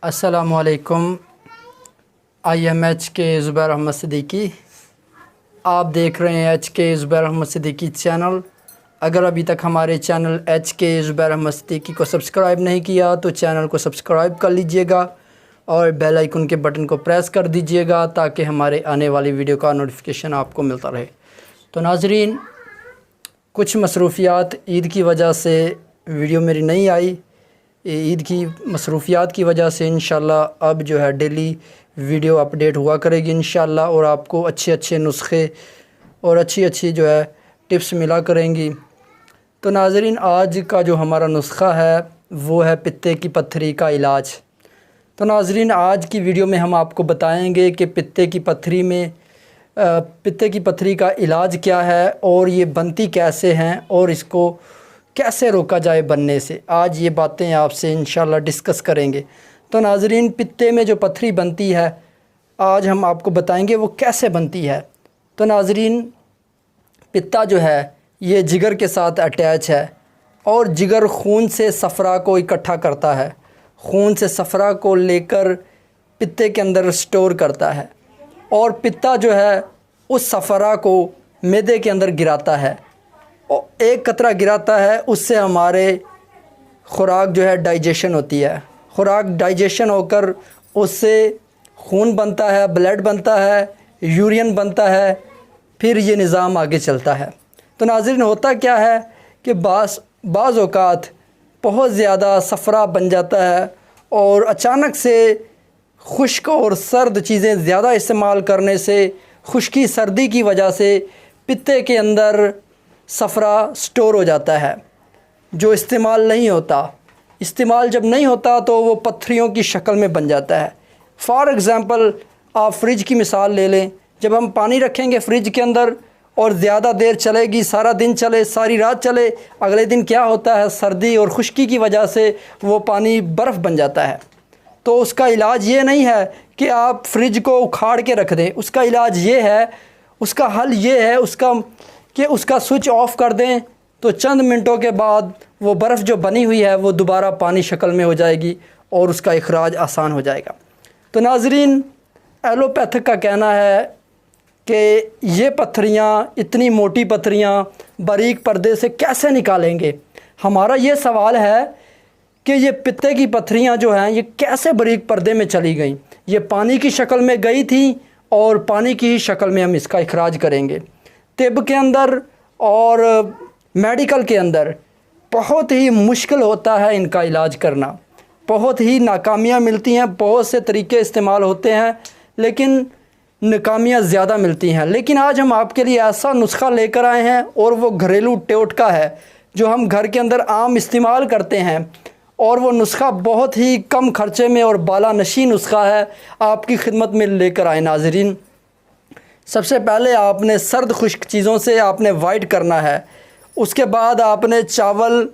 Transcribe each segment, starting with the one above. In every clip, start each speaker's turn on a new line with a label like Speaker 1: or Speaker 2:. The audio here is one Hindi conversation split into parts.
Speaker 1: अस्सलामुअलैकुम। IMH के ज़ुबैर अहमद सिद्दीकी। आप देख रहे हैं HK ज़ुबैर अहमद सिद्दीकी चैनल। अगर अभी तक हमारे चैनल HK ज़ुबैर अहमद सिद्दीकी को सब्सक्राइब नहीं किया तो चैनल को सब्सक्राइब कर लीजिएगा और बेल आइकन के बटन को प्रेस कर दीजिएगा ताकि हमारे आने वाली वीडियो का नोटिफिकेशन आपको मिलता रहे। तो नाज़रीन, कुछ मसरूफ़ियात ईद की वजह से वीडियो मेरी नहीं आई। ईद की मसरूफ़ियात की वजह से इंशाल्लाह अब जो है डेली वीडियो अपडेट हुआ करेगी इंशाल्लाह, और आपको अच्छे अच्छे नुस्खे और अच्छी जो है टिप्स मिला करेंगी। तो नाज़रीन, आज का जो हमारा नुस्खा है वो है पित्ते की पत्थरी का इलाज। तो नाज़रीन, आज की वीडियो में हम आपको बताएंगे कि पित्ते की पत्थरी का इलाज क्या है और ये बनती कैसे हैं और इसको कैसे रोका जाए बनने से। आज ये बातें आपसे इंशाल्लाह डिस्कस करेंगे। तो नाज़रीन, पित्ते में जो पत्थरी बनती है आज हम आपको बताएंगे वो कैसे बनती है। तो नाज़रीन, पित्ता जो है ये जिगर के साथ अटैच है और जिगर खून से सफ़रा को इकट्ठा करता है, खून से सफ़रा को लेकर पित्ते के अंदर स्टोर करता है और पित्ता जो है उस सफ़रा को मैदे के अंदर गिराता है और एक कतरा गिराता है, उससे हमारे खुराक जो है डाइजेशन होती है। खुराक डाइजेशन होकर उससे खून बनता है, ब्लड बनता है, यूरिन बनता है, फिर ये निज़ाम आगे चलता है। तो नाज़रीन, होता क्या है कि बाज़ औक़ात बहुत ज़्यादा सफ़रा बन जाता है और अचानक से खुश्क और सर्द चीज़ें ज़्यादा इस्तेमाल करने से, खुश्की सर्दी की वजह से पित्ते के अंदर सफ़रा स्टोर हो जाता है जो इस्तेमाल नहीं होता। इस्तेमाल जब नहीं होता तो वो पत्थरियों की शक्ल में बन जाता है। फ़ॉर एग्ज़ाम्पल, आप फ्रिज की मिसाल ले लें। जब हम पानी रखेंगे फ्रिज के अंदर और ज़्यादा देर चलेगी, सारा दिन चले, सारी रात चले, अगले दिन क्या होता है, सर्दी और खुश्की की वजह से वो पानी बर्फ़ बन जाता है। तो उसका इलाज ये नहीं है कि आप फ्रिज को उखाड़ के रख दें। उसका इलाज ये है, उसका हल ये है कि उसका स्विच ऑफ़ कर दें तो चंद मिनटों के बाद वो बर्फ़ जो बनी हुई है वो दोबारा पानी शक्ल में हो जाएगी और उसका इखराज आसान हो जाएगा। तो नाज़रीन, एलोपैथिक का कहना है कि ये पत्थरियाँ, इतनी मोटी पत्थरियाँ बारीक पर्दे से कैसे निकालेंगे। हमारा ये सवाल है कि ये पित्ते की पत्थरियाँ जो हैं ये कैसे बारीक पर्दे में चली गई। ये पानी की शक्ल में गई थी और पानी की शक्ल में हम इसका इखराज करेंगे। तिब के अंदर और मेडिकल के अंदर बहुत ही मुश्किल होता है इनका इलाज करना, बहुत ही नाकामियाँ मिलती हैं। बहुत से तरीके इस्तेमाल होते हैं लेकिन नाकामियाँ ज़्यादा मिलती हैं। लेकिन आज हम आपके लिए ऐसा नुस्खा लेकर आए हैं और वो घरेलू टोटका है जो हम घर के अंदर आम इस्तेमाल करते हैं और वो नुस्खा बहुत ही कम खर्चे में और बालानशी नुस्खा है, आपकी खिदमत में लेकर आए। नाज़रीन, सबसे पहले आपने सर्द खुश्क चीज़ों से आपने वाइट करना है। उसके बाद आपने चावल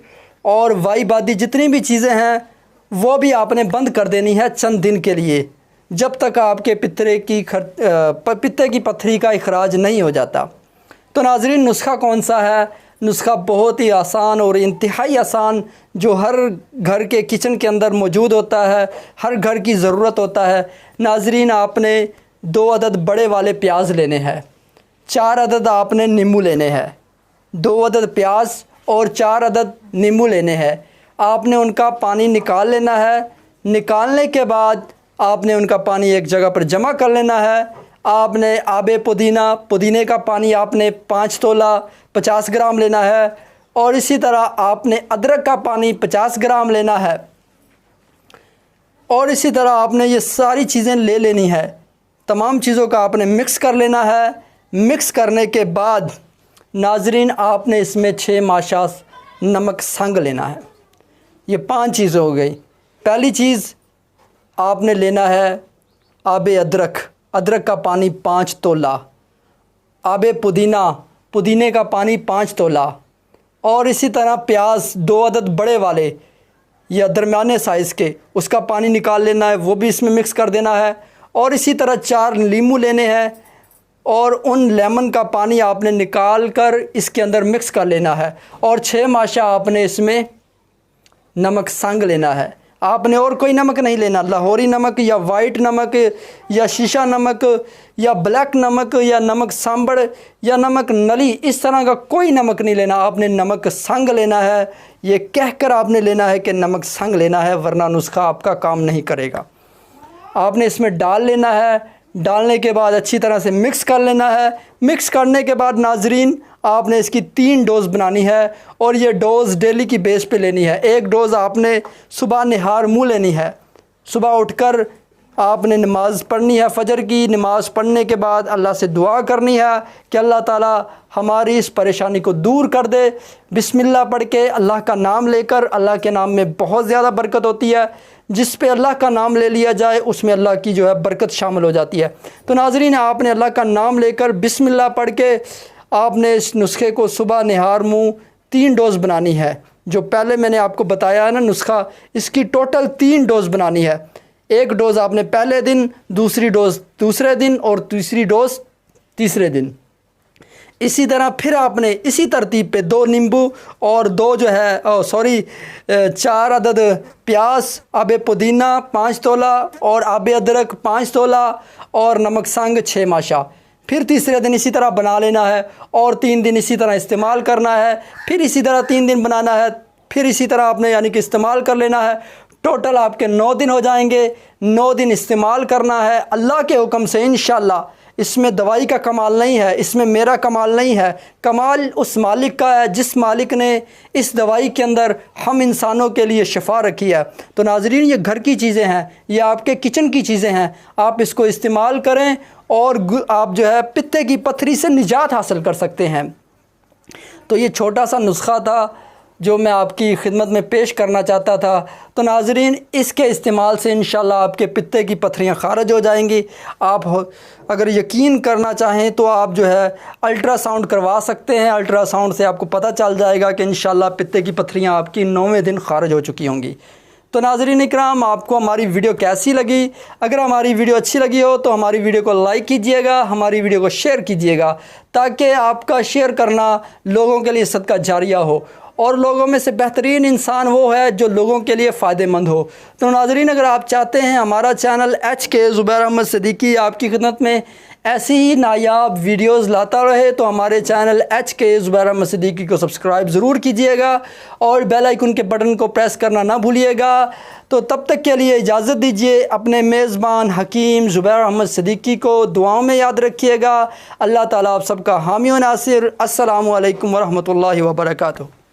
Speaker 1: और वाई बादी जितनी भी चीज़ें हैं वो भी आपने बंद कर देनी है चंद दिन के लिए, जब तक आपके पित्ते की पत्थरी का इखराज नहीं हो जाता। तो नाज़रीन, नुस्खा कौन सा है? नुस्खा बहुत ही आसान और इंतहाई आसान जो हर घर के किचन के अंदर मौजूद होता है, हर घर की ज़रूरत होता है। नाज़रीन, आपने 2 अदद बड़े वाले प्याज लेने हैं, 4 अदद आपने नींबू लेने हैं। 2 अदद प्याज और 4 अदद नींबू लेने हैं। आपने उनका पानी निकाल लेना है। निकालने के बाद आपने उनका पानी एक जगह पर जमा कर लेना है। आपने आबे पुदीने का पानी आपने 5 तोला 50 ग्राम लेना है और इसी तरह आपने अदरक का पानी 50 ग्राम लेना है और इसी तरह आपने ये सारी चीज़ें ले लेनी है। तमाम चीज़ों का आपने मिक्स कर लेना है। मिक्स करने के बाद नाज़रीन, आपने इसमें 6 माशास नमक संग लेना है। ये 5 चीज़ें हो गई। पहली चीज़ आपने लेना है आबे अदरक का पानी 5 तोला, आबे पुदीने का पानी 5 तोला और इसी तरह प्याज 2 अदद बड़े वाले या दरमियाने साइज़ के, उसका पानी निकाल लेना है, वो भी इसमें मिक्स कर देना है। और इसी तरह 4 नींबू लेने हैं और उन लेमन का पानी आपने निकाल कर इसके अंदर मिक्स कर लेना है और 6 माशा आपने इसमें नमक संग लेना है। आपने और कोई नमक नहीं लेना, लाहौरी नमक या वाइट नमक या शीशा नमक या ब्लैक नमक या नमक सांभर या नमक नली, इस तरह का कोई नमक नहीं लेना। आपने नमक संग लेना है, ये कहकर आपने लेना है कि नमक संग लेना है, वरना नुस्खा आपका काम नहीं करेगा। आपने इसमें डाल लेना है, डालने के बाद अच्छी तरह से मिक्स कर लेना है। मिक्स करने के बाद नाजरीन आपने इसकी 3 डोज़ बनानी है और ये डोज़ डेली की बेस पे लेनी है। एक डोज़ आपने सुबह निहार मुँह लेनी है। सुबह उठकर आपने नमाज़ पढ़नी है, फ़जर की नमाज़ पढ़ने के बाद अल्लाह से दुआ करनी है कि अल्लाह ताला हमारी इस परेशानी को दूर कर दे। बिस्मिल्लाह पढ़ के अल्लाह का नाम लेकर, अल्लाह के नाम में बहुत ज़्यादा बरकत होती है, जिस पे अल्लाह का नाम ले लिया जाए उसमें अल्लाह की जो है बरकत शामिल हो जाती है। तो नाज़रीन आपने अल्लाह का नाम लेकर बिस्मिल्लाह पढ़ के आपने इस नुस्खे को सुबह निहार मुँह 3 डोज़ बनानी है। जो पहले मैंने आपको बताया है ना नुस्खा, इसकी टोटल 3 डोज़ बनानी है। एक डोज़ आपने पहले दिन, दूसरी डोज़ दूसरे दिन और तीसरी डोज़ तीसरे दिन। इसी तरह फिर आपने इसी तरतीब पे 2 नींबू और 2 जो है 4 अदद प्याज, आबे पुदीना 5 तोला और आबे अदरक 5 तोला और नमक संग 6 माशा। फिर तीसरे दिन इसी तरह बना लेना है और 3 दिन इसी तरह इस्तेमाल करना है। फिर इसी तरह 3 दिन बनाना है, फिर इसी तरह आपने यानी कि इस्तेमाल कर लेना है। टोटल आपके 9 दिन हो जाएंगे। 9 दिन इस्तेमाल करना है अल्लाह के हुक्म से इंशाअल्लाह। इसमें दवाई का कमाल नहीं है, इसमें मेरा कमाल नहीं है, कमाल उस मालिक का है जिस मालिक ने इस दवाई के अंदर हम इंसानों के लिए शिफा रखी है। तो नाज़रीन ये घर की चीज़ें हैं, ये आपके किचन की चीज़ें हैं, आप इसको इस्तेमाल करें और आप जो है पित्ते की पथरी से निजात हासिल कर सकते हैं। तो ये छोटा सा नुस्खा था जो मैं आपकी खिदमत में पेश करना चाहता था। तो नाज़रीन इसके इस्तेमाल से इंशाल्लाह आपके पित्ते की पथरियाँ खारिज हो जाएंगी। आप अगर यकीन करना चाहें तो आप जो है अल्ट्रासाउंड करवा सकते हैं। अल्ट्रासाउंड से आपको पता चल जाएगा कि इंशाल्लाह पित्ते की पथरियाँ आपकी 9वें दिन खारिज हो चुकी होंगी। तो नाज़रीन इकराम आपको हमारी वीडियो कैसी लगी? अगर हमारी वीडियो अच्छी लगी हो तो हमारी वीडियो को लाइक कीजिएगा, हमारी वीडियो को शेयर कीजिएगा, ताकि आपका शेयर करना लोगों के लिए सदका जारिया हो और लोगों में से बेहतरीन इंसान वो है जो लोगों के लिए फ़ायदेमंद हो। तो नाज़रीन अगर आप चाहते हैं हमारा चैनल HK ज़ुबैर अहमद सिद्दीकी आपकी खिदमत में ऐसी ही नायाब वीडियोस लाता रहे तो हमारे चैनल HK ज़ुबैर अहमद सिद्दीकी को सब्सक्राइब ज़रूर कीजिएगा और बेल आइकन के बटन को प्रेस करना ना भूलिएगा। तो तब तक के लिए इजाज़त दीजिए। अपने मेज़बान हकीम ज़ुबैर अहमद सिद्दीकी को दुआओं में याद रखिएगा। अल्लाह ताला आप सबका हामी व नासिर। अस्सलामु अलैकुम व रहमतुल्लाहि व बरकातुहू।